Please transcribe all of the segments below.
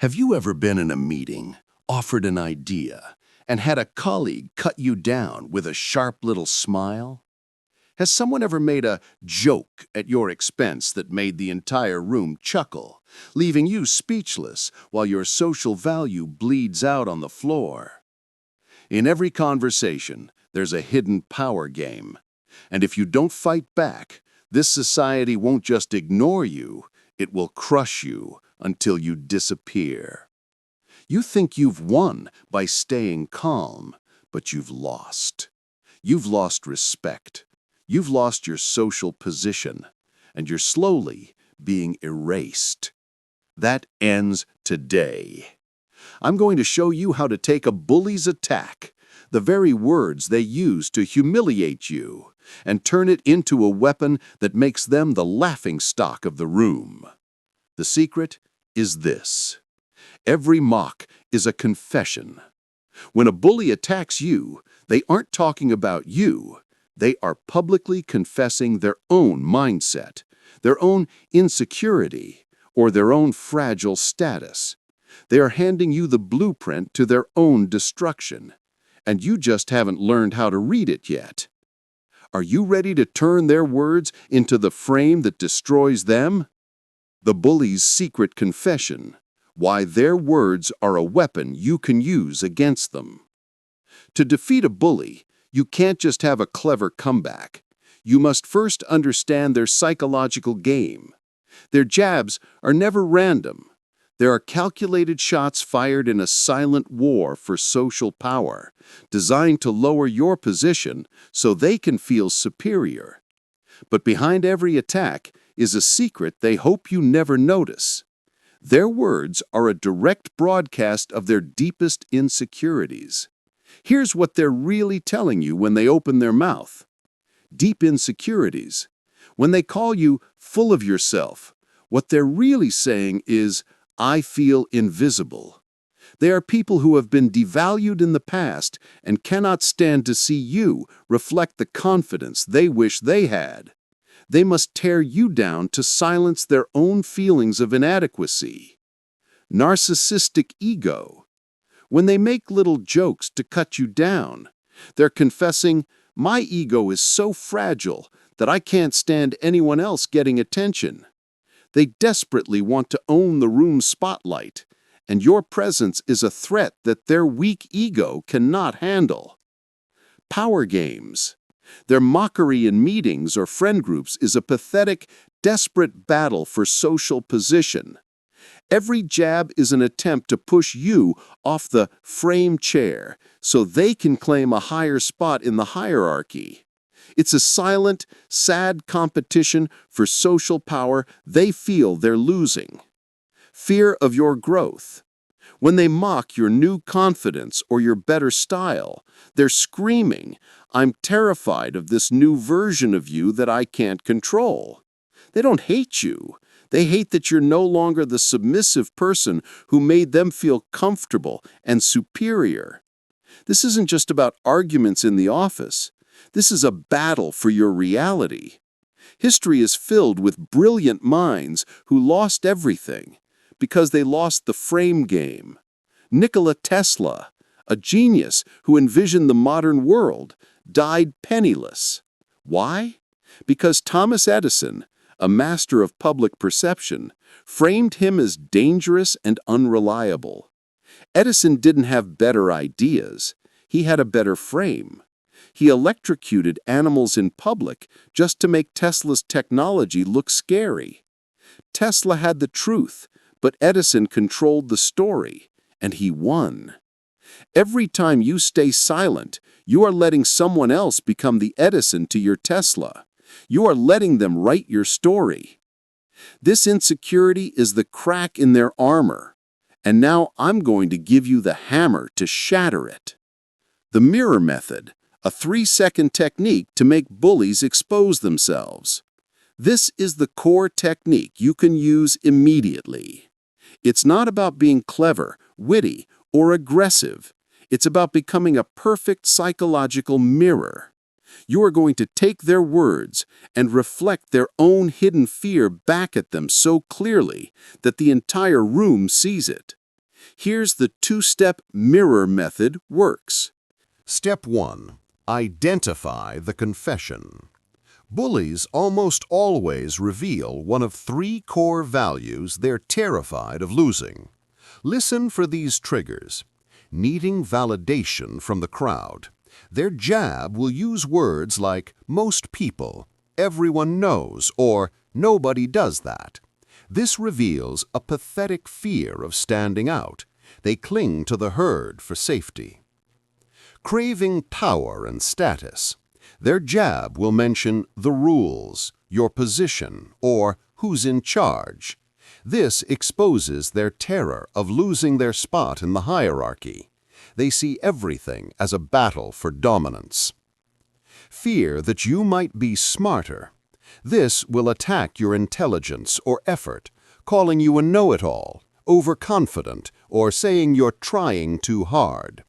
Have you ever been in a meeting, offered an idea, and had a colleague cut you down with a sharp little smile? Has someone ever made a joke at your expense that made the entire room chuckle, leaving you speechless while your social value bleeds out on the floor? In every conversation, there's a hidden power game. And if you don't fight back, this society won't just ignore you, it will crush you until you disappear. You think you've won by staying calm, but you've lost. You've lost respect. You've lost your social position, and you're slowly being erased. That ends today. I'm going to show you how to take a bully's attack, the very words they use to humiliate you, and turn it into a weapon that makes them the laughingstock of the room. The secret is this. Every mock is a confession. When a bully attacks you, they aren't talking about you. They are publicly confessing their own mindset, their own insecurity, or their own fragile status. They are handing you the blueprint to their own destruction, and you just haven't learned how to read it yet. Are you ready to turn their words into the frame that destroys them? The bully's secret confession, why their words are a weapon you can use against them. To defeat a bully, you can't just have a clever comeback. You must first understand their psychological game. Their jabs are never random. There are calculated shots fired in a silent war for social power, designed to lower your position so they can feel superior. But behind every attack is a secret they hope you never notice. Their words are a direct broadcast of their deepest insecurities. Here's what they're really telling you when they open their mouth. Deep insecurities. When they call you full of yourself, what they're really saying is, I feel invisible. They are people who have been devalued in the past and cannot stand to see you reflect the confidence they wish they had. They must tear you down to silence their own feelings of inadequacy. Narcissistic ego. When they make little jokes to cut you down, they're confessing, my ego is so fragile that I can't stand anyone else getting attention. They desperately want to own the room's spotlight, and your presence is a threat that their weak ego cannot handle. Power games. Their mockery in meetings or friend groups is a pathetic, desperate battle for social position. Every jab is an attempt to push you off the frame chair so they can claim a higher spot in the hierarchy. It's a silent, sad competition for social power they feel they're losing. Fear of your growth. When they mock your new confidence or your better style, they're screaming, I'm terrified of this new version of you that I can't control. They don't hate you. They hate that you're no longer the submissive person who made them feel comfortable and superior. This isn't just about arguments in the office. This is a battle for your reality. History is filled with brilliant minds who lost everything because they lost the frame game. Nikola Tesla, a genius who envisioned the modern world, died penniless. Why? Because Thomas Edison, a master of public perception, framed him as dangerous and unreliable. Edison didn't have better ideas. He had a better frame. He electrocuted animals in public just to make Tesla's technology look scary. Tesla had the truth, but Edison controlled the story, and he won. Every time you stay silent, you are letting someone else become the Edison to your Tesla. You are letting them write your story. This insecurity is the crack in their armor, and now I'm going to give you the hammer to shatter it. The mirror method, a 3-second technique to make bullies expose themselves. This is the core technique you can use immediately. It's not about being clever, witty, or aggressive. It's about becoming a perfect psychological mirror. You are going to take their words and reflect their own hidden fear back at them so clearly that the entire room sees it. Here's the two-step mirror method works. Step 1. Identify the confession. Bullies almost always reveal one of 3 core values they're terrified of losing. Listen for these triggers. Needing validation from the crowd. Their jab will use words like most people, everyone knows, or nobody does that. This reveals a pathetic fear of standing out. They cling to the herd for safety. Craving power and status. Their jab will mention the rules, your position, or who's in charge. This exposes their terror of losing their spot in the hierarchy. They see everything as a battle for dominance. Fear that you might be smarter. This will attack your intelligence or effort, calling you a know-it-all, overconfident, or saying you're trying too hard.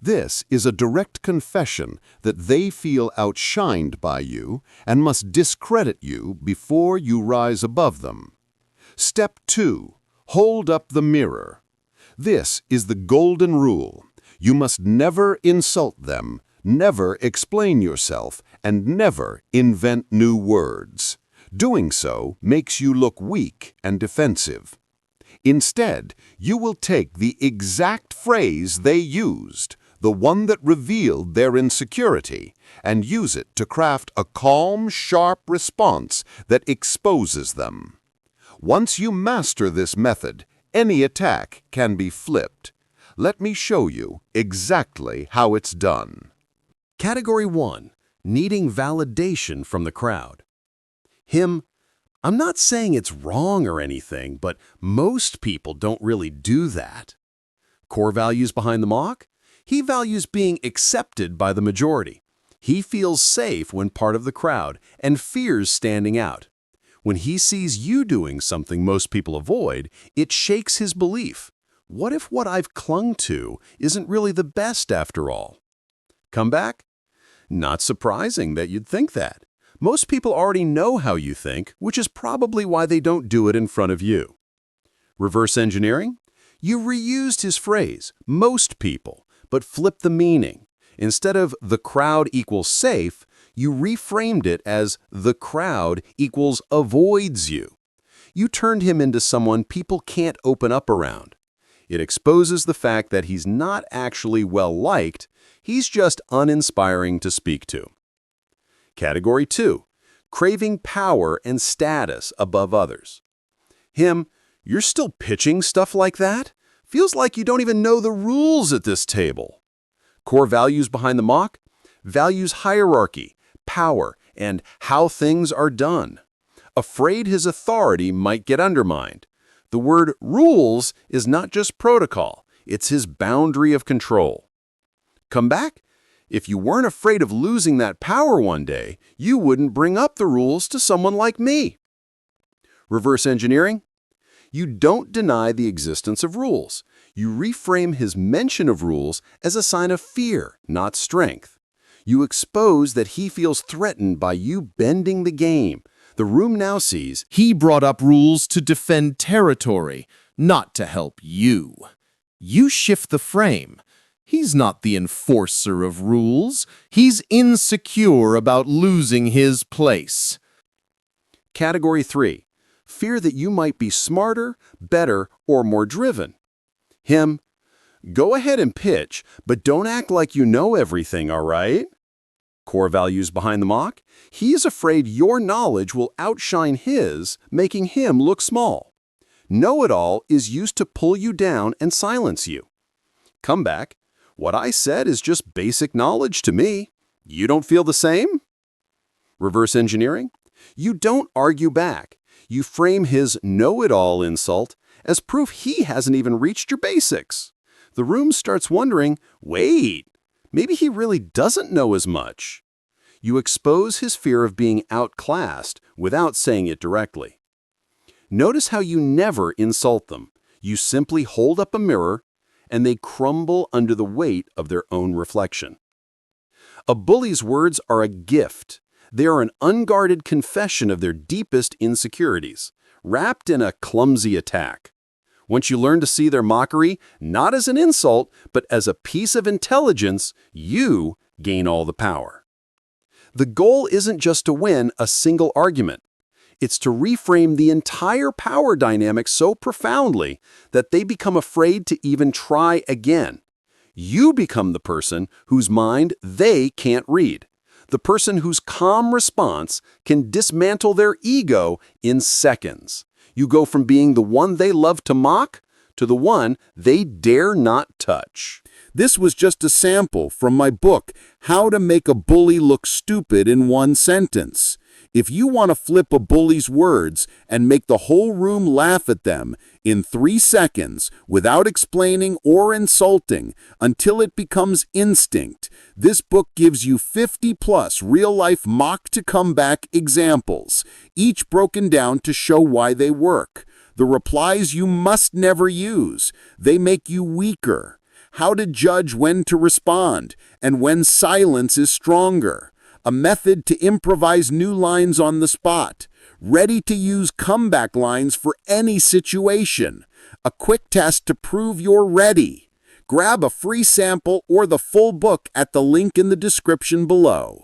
This is a direct confession that they feel outshined by you and must discredit you before you rise above them. Step 2. Hold up the mirror. This is the golden rule. You must never insult them, never explain yourself, and never invent new words. Doing so makes you look weak and defensive. Instead, you will take the exact phrase they used, the one that revealed their insecurity, and use it to craft a calm, sharp response that exposes them. Once you master this method, any attack can be flipped. Let me show you exactly how it's done. Category 1. Needing validation from the crowd. Him, I'm not saying it's wrong or anything, but most people don't really do that. Core values behind the mock? He values being accepted by the majority. He feels safe when part of the crowd and fears standing out. When he sees you doing something most people avoid, it shakes his belief. What if what I've clung to isn't really the best after all? Comeback? Not surprising that you'd think that. Most people already know how you think, which is probably why they don't do it in front of you. Reverse engineering? You reused his phrase, most people, but flipped the meaning. Instead of the crowd equals safe, you reframed it as the crowd equals avoids you. You turned him into someone people can't open up around. It exposes the fact that he's not actually well-liked, he's just uninspiring to speak to. Category 2. Craving power and status above others. Him, you're still pitching stuff like that? Feels like you don't even know the rules at this table. Core values behind the mock? Values hierarchy, power, and how things are done. Afraid his authority might get undermined. The word rules is not just protocol, it's his boundary of control. Come back? If you weren't afraid of losing that power one day, you wouldn't bring up the rules to someone like me. Reverse engineering? You don't deny the existence of rules. You reframe his mention of rules as a sign of fear, not strength. You expose that he feels threatened by you bending the game. The room now sees He brought up rules to defend territory, not to help you. You shift the frame. He's not the enforcer of rules. He's insecure about losing his place. Category 3. Fear that you might be smarter, better, or more driven. Him, go ahead and pitch, but don't act like you know everything, all right? Core values behind the mock? He is afraid your knowledge will outshine his, making him look small. Know-it-all is used to pull you down and silence you. Come back. What I said is just basic knowledge to me. You don't feel the same? Reverse engineering? You don't argue back. You frame his know-it-all insult as proof he hasn't even reached your basics. The room starts wondering, wait, maybe he really doesn't know as much. You expose his fear of being outclassed without saying it directly. Notice how you never insult them. You simply hold up a mirror, and they crumble under the weight of their own reflection. A bully's words are a gift. They are an unguarded confession of their deepest insecurities, wrapped in a clumsy attack. Once you learn to see their mockery not as an insult, but as a piece of intelligence, you gain all the power. The goal isn't just to win a single argument. It's to reframe the entire power dynamic so profoundly that they become afraid to even try again. You become the person whose mind they can't read, the person whose calm response can dismantle their ego in seconds. You go from being the one they love to mock to the one they dare not touch. This was just a sample from my book, How to Make a Bully Look Stupid in One Sentence. If you want to flip a bully's words and make the whole room laugh at them in 3 seconds without explaining or insulting until it becomes instinct, this book gives you 50+ real-life mock-to-comeback examples, each broken down to show why they work. The replies you must never use. They make you weaker. How to judge when to respond and when silence is stronger. A method to improvise new lines on the spot. Ready to use comeback lines for any situation. A quick test to prove you're ready. Grab a free sample or the full book at the link in the description below.